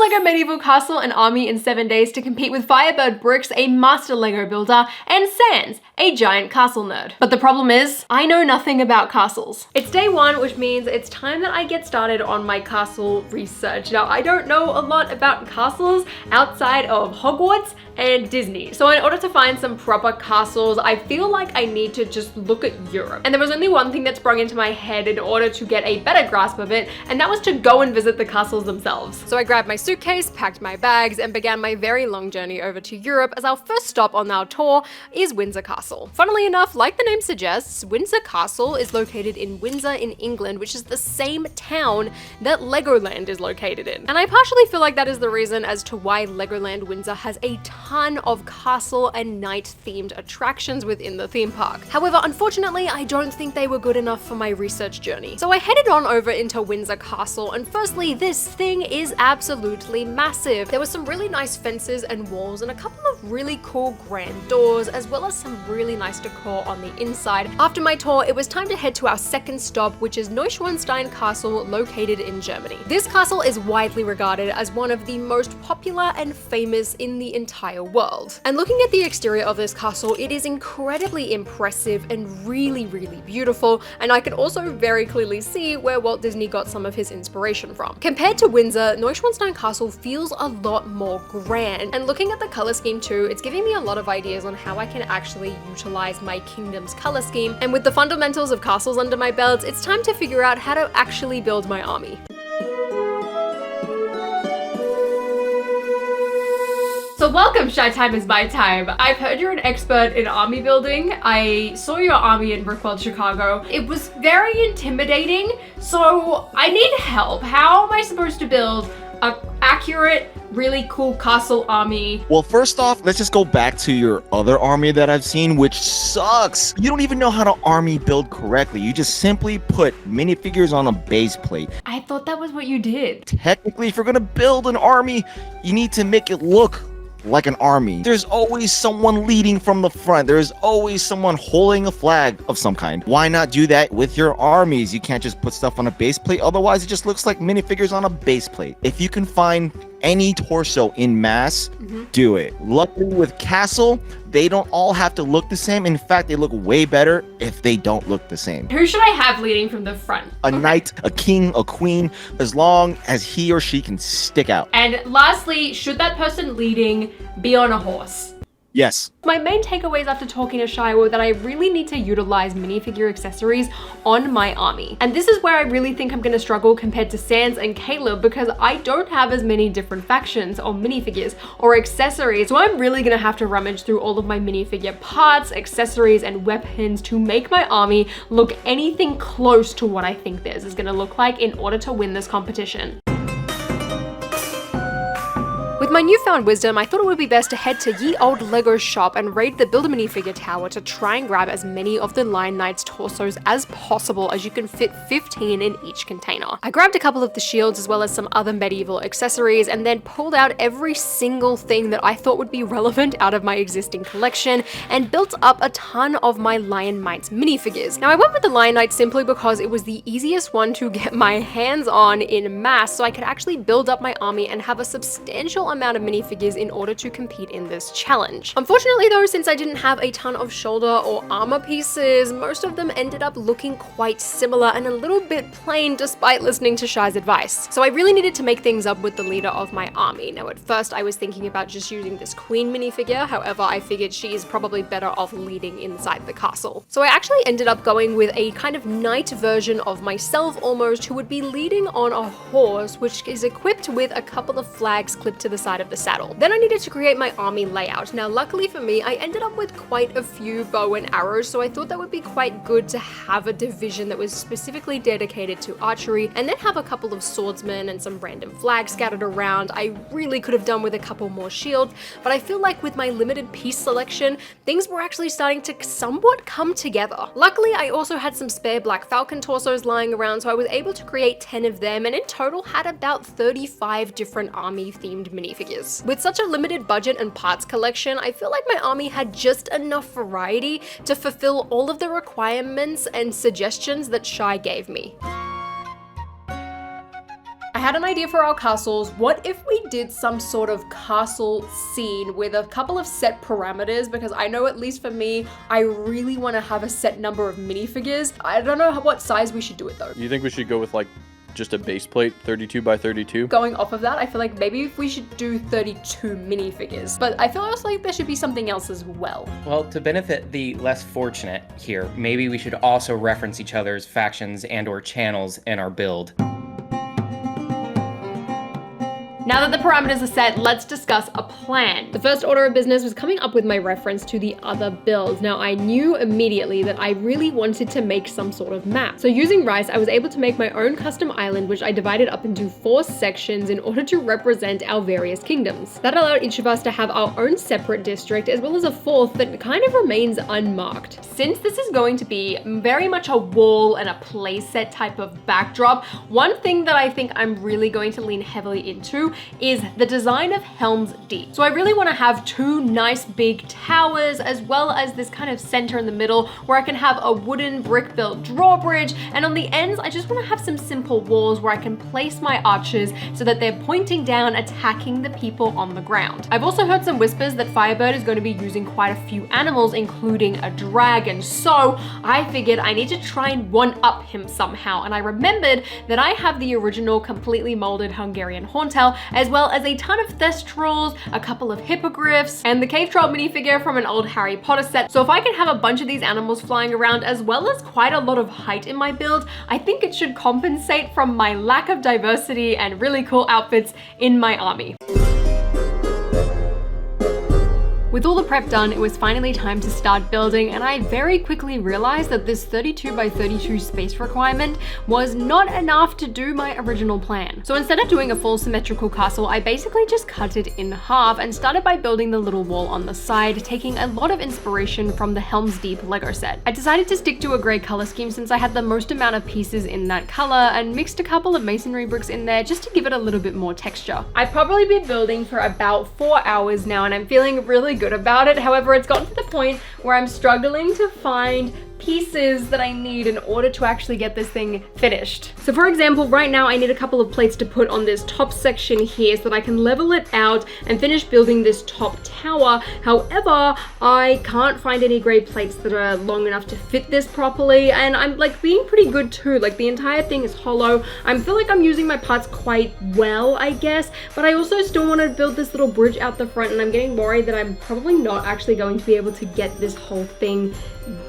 LEGO medieval castle and army in 7 days to compete with Firebird Bricks, a master LEGO builder, and Sans, a giant castle nerd. But the problem is, I know nothing about castles. It's day one, which means it's time that I get started on my castle research. Now, I don't know a lot about castles outside of Hogwarts and Disney. So in order to find some proper castles, I feel like I need to just look at Europe. And there was only one thing that sprung into my head in order to get a better grasp of it, and that was to go and visit the castles themselves. So I grabbed my suitcase, packed my bags, and began my very long journey over to Europe, as our first stop on our tour is Windsor Castle. Funnily enough, like the name suggests, Windsor Castle is located in Windsor in England, which is the same town that Legoland is located in. And I partially feel like that is the reason as to why Legoland Windsor has a ton of castle and knight themed attractions within the theme park. However, unfortunately, I don't think they were good enough for my research journey. So I headed on over into Windsor Castle, and firstly, this thing is absolutely massive. There were some really nice fences and walls and a couple of really cool grand doors, as well as some really nice decor on the inside. After my tour, it was time to head to our second stop, which is Neuschwanstein Castle, located in Germany. This castle is widely regarded as one of the most popular and famous in the entire world. And looking at the exterior of this castle, it is incredibly impressive and really, really beautiful, and I could also very clearly see where Walt Disney got some of his inspiration from. Compared to Windsor, Neuschwanstein Castle feels a lot more grand, and looking at the color scheme too, it's giving me a lot of ideas on how I can actually utilize my kingdom's color scheme. And with the fundamentals of castles under my belt, it's time to figure out how to actually build my army. So welcome, Shy Time is my time. I've heard you're an expert in army building. I saw your army in Brickworld, Chicago. It was very intimidating, so I need help. How am I supposed to build an accurate, really cool castle army? Well, first off, let's just go back to your other army that I've seen, which sucks. You don't even know how to army build correctly. You just simply put minifigures on a base plate. I thought that was what you did. Technically, if you're gonna build an army, you need to make it look like an army. There's always someone leading from the front. There's always someone holding a flag of some kind. Why not do that with your armies? You can't just put stuff on a base plate. Otherwise, it just looks like minifigures on a base plate. If you can find any torso in mass, do it. Luckily with Castle, they don't all have to look the same. In fact, they look way better if they don't look the same. Who should I have leading from the front? A knight, a king, a queen, as long as he or she can stick out. And lastly, should that person leading be on a horse? Yes. My main takeaways after talking to Shy were that I really need to utilize minifigure accessories on my army. And this is where I really think I'm going to struggle compared to Sans and Caleb, because I don't have as many different factions or minifigures or accessories. So I'm really going to have to rummage through all of my minifigure parts, accessories, and weapons to make my army look anything close to what I think theirs is going to look like in order to win this competition. With my newfound wisdom, I thought it would be best to head to Ye Old Lego shop and raid the Build-A-Minifigure tower to try and grab as many of the Lion Knight's torsos as possible, as you can fit 15 in each container. I grabbed a couple of the shields as well as some other medieval accessories, and then pulled out every single thing that I thought would be relevant out of my existing collection and built up a ton of my Lion Knights minifigures. Now, I went with the Lion Knight simply because it was the easiest one to get my hands on in mass, so I could actually build up my army and have a substantial amount of minifigures in order to compete in this challenge. Unfortunately though, since I didn't have a ton of shoulder or armor pieces, most of them ended up looking quite similar and a little bit plain despite listening to Shy's advice. So I really needed to make things up with the leader of my army. Now, at first I was thinking about just using this queen minifigure, however I figured she is probably better off leading inside the castle. So I actually ended up going with a kind of knight version of myself almost, who would be leading on a horse, which is equipped with a couple of flags clipped to the side of the saddle. Then I needed to create my army layout. Now, luckily for me, I ended up with quite a few bow and arrows, so I thought that would be quite good to have a division that was specifically dedicated to archery, and then have a couple of swordsmen and some random flags scattered around. I really could have done with a couple more shields, but I feel like with my limited piece selection, things were actually starting to somewhat come together. Luckily, I also had some spare Black Falcon torsos lying around, so I was able to create 10 of them, and in total had about 35 different army-themed minifigures. With such a limited budget and parts collection, I feel like my army had just enough variety to fulfill all of the requirements and suggestions that Shy gave me. I had an idea for our castles. What if we did some sort of castle scene with a couple of set parameters? Because I know, at least for me, I really want to have a set number of minifigures. I don't know what size we should do it though. You think we should go with like just a base plate, 32 by 32? Going off of that, I feel like maybe if we should do 32 minifigures, but I feel also like there should be something else as well. Well, to benefit the less fortunate here, maybe we should also reference each other's factions and/or channels in our build. Now that the parameters are set, let's discuss a plan. The first order of business was coming up with my reference to the other builds. Now, I knew immediately that I really wanted to make some sort of map. So using rice, I was able to make my own custom island, which I divided up into 4 sections in order to represent our various kingdoms. That allowed each of us to have our own separate district, as well as a 4th that kind of remains unmarked. Since this is going to be very much a wall and a playset type of backdrop, one thing that I think I'm really going to lean heavily into is the design of Helm's Deep. So I really want to have 2 nice big towers, as well as this kind of center in the middle where I can have a wooden brick built drawbridge, and on the ends I just want to have some simple walls where I can place my archers so that they're pointing down, attacking the people on the ground. I've also heard some whispers that Firebird is going to be using quite a few animals, including a dragon, so I figured I need to try and one-up him somehow, and I remembered that I have the original completely molded Hungarian Horntail, as well as a ton of Thestrals, a couple of hippogriffs, and the cave troll minifigure from an old Harry Potter set. So if I can have a bunch of these animals flying around, as well as quite a lot of height in my build, I think it should compensate from my lack of diversity and really cool outfits in my army. With all the prep done, it was finally time to start building, and I very quickly realized that this 32 by 32 space requirement was not enough to do my original plan. So instead of doing a full symmetrical castle, I basically just cut it in half and started by building the little wall on the side, taking a lot of inspiration from the Helm's Deep Lego set. I decided to stick to a grey color scheme since I had the most amount of pieces in that color, and mixed a couple of masonry bricks in there just to give it a little bit more texture. I've probably been building for about 4 hours now, and I'm feeling really good about it. However, it's gotten to the point where I'm struggling to find pieces that I need in order to actually get this thing finished. So for example, right now I need a couple of plates to put on this top section here so that I can level it out and finish building this top tower. However, I can't find any grey plates that are long enough to fit this properly, and I'm like being pretty good too. Like the entire thing is hollow. I feel like I'm using my parts quite well, I guess, but I also still want to build this little bridge out the front, and I'm getting worried that I'm probably not actually going to be able to get this whole thing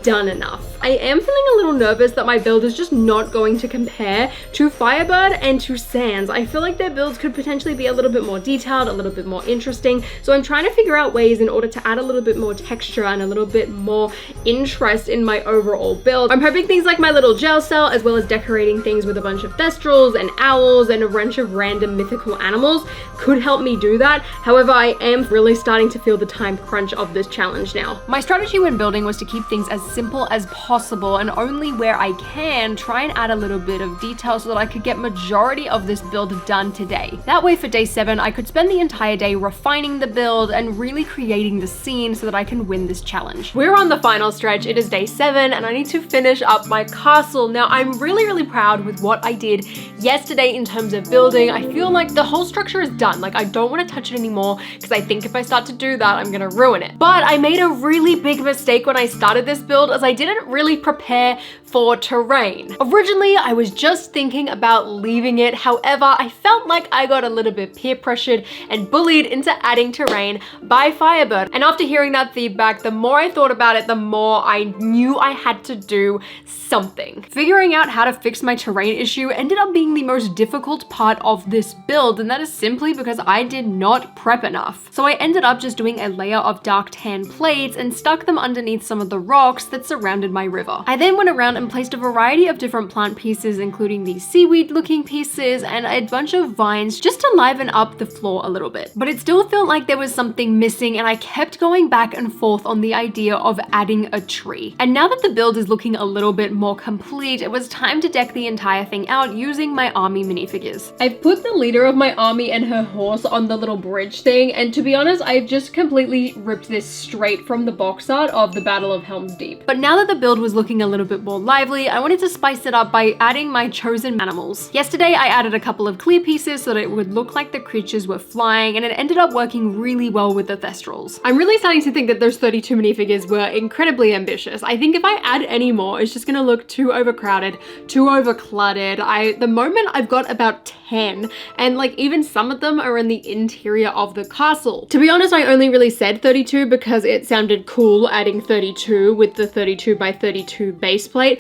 done enough. I am feeling a little nervous that my build is just not going to compare to Firebird and to Sans. I feel like their builds could potentially be a little bit more detailed, a little bit more interesting, so I'm trying to figure out ways in order to add a little bit more texture and a little bit more interest in my overall build. I'm hoping things like my little gel cell, as well as decorating things with a bunch of Thestrals and owls and a bunch of random mythical animals, could help me do that. However, I am really starting to feel the time crunch of this challenge now. My strategy when building was to keep things as simple as possible, and only where I can try and add a little bit of detail so that I could get majority of this build done today. That way for day 7, I could spend the entire day refining the build and really creating the scene so that I can win this challenge. We're on the final stretch. It is day 7 and I need to finish up my castle. Now I'm really proud with what I did yesterday in terms of building. I feel like the whole structure is done. Like I don't want to touch it anymore because I think if I start to do that, I'm gonna ruin it. But I made a really big mistake when I started this build, as I didn't really prepare for terrain. Originally, I was just thinking about leaving it. However, I felt like I got a little bit peer pressured and bullied into adding terrain by Firebird. And after hearing that feedback, the more I thought about it, the more I knew I had to do something. Figuring out how to fix my terrain issue ended up being the most difficult part of this build, and that is simply because I did not prep enough. So I ended up just doing a layer of dark tan plates and stuck them underneath some of the rocks that surrounded my river. I then went around and placed a variety of different plant pieces, including these seaweed looking pieces and a bunch of vines, just to liven up the floor a little bit. But it still felt like there was something missing, and I kept going back and forth on the idea of adding a tree. And now that the build is looking a little bit more complete, it was time to deck the entire thing out using my army minifigures. I've put the leader of my army and her horse on the little bridge thing, and to be honest, I've just completely ripped this straight from the box art of the Battle of Helm's Deep. But now that the build was looking a little bit more lively, I wanted to spice it up by adding my chosen animals. Yesterday, I added a couple of clear pieces so that it would look like the creatures were flying, and it ended up working really well with the Thestrals. I'm really starting to think that those 32 minifigures were incredibly ambitious. I think if I add any more, it's just gonna look too overcrowded, too overcluttered. The moment I've got about 10, and like even some of them are in the interior of the castle. To be honest, I only really said 32 because it sounded cool adding 32 with the 32 by 32 base plate.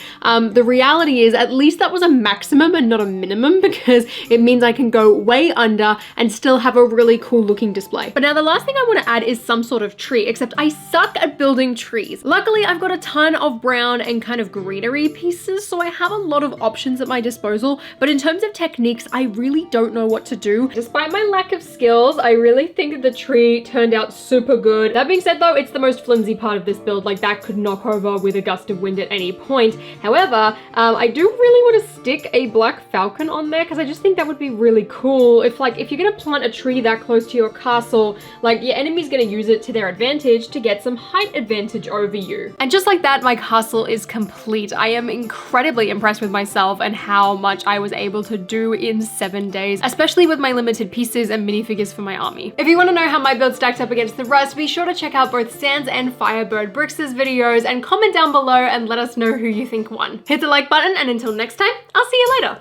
The reality is at least that was a maximum and not a minimum, because it means I can go way under and still have a really cool looking display. But now the last thing I want to add is some sort of tree, except I suck at building trees. Luckily, I've got a ton of brown and kind of greenery pieces, so I have a lot of options at my disposal, but in terms of techniques, I really don't know what to do. Despite my lack of skills, I really think that the tree turned out super good. That being said though, it's the most flimsy part of this build, like that could knock over with a gust of wind at any point. However, I do really want to stick a black falcon on there because I just think that would be really cool. If you're gonna plant a tree that close to your castle, like your enemy's gonna use it to their advantage to get some height advantage over you. And just like that, my castle is complete. I am incredibly impressed with myself and how much I was able to do in 7 days, especially with my limited pieces and minifigures for my army. If you want to know how my build stacked up against the rest, be sure to check out both Sans and Firebird Bricks' videos and comment down below and let us know who you think won. Hit the like button, and until next time, I'll see you later.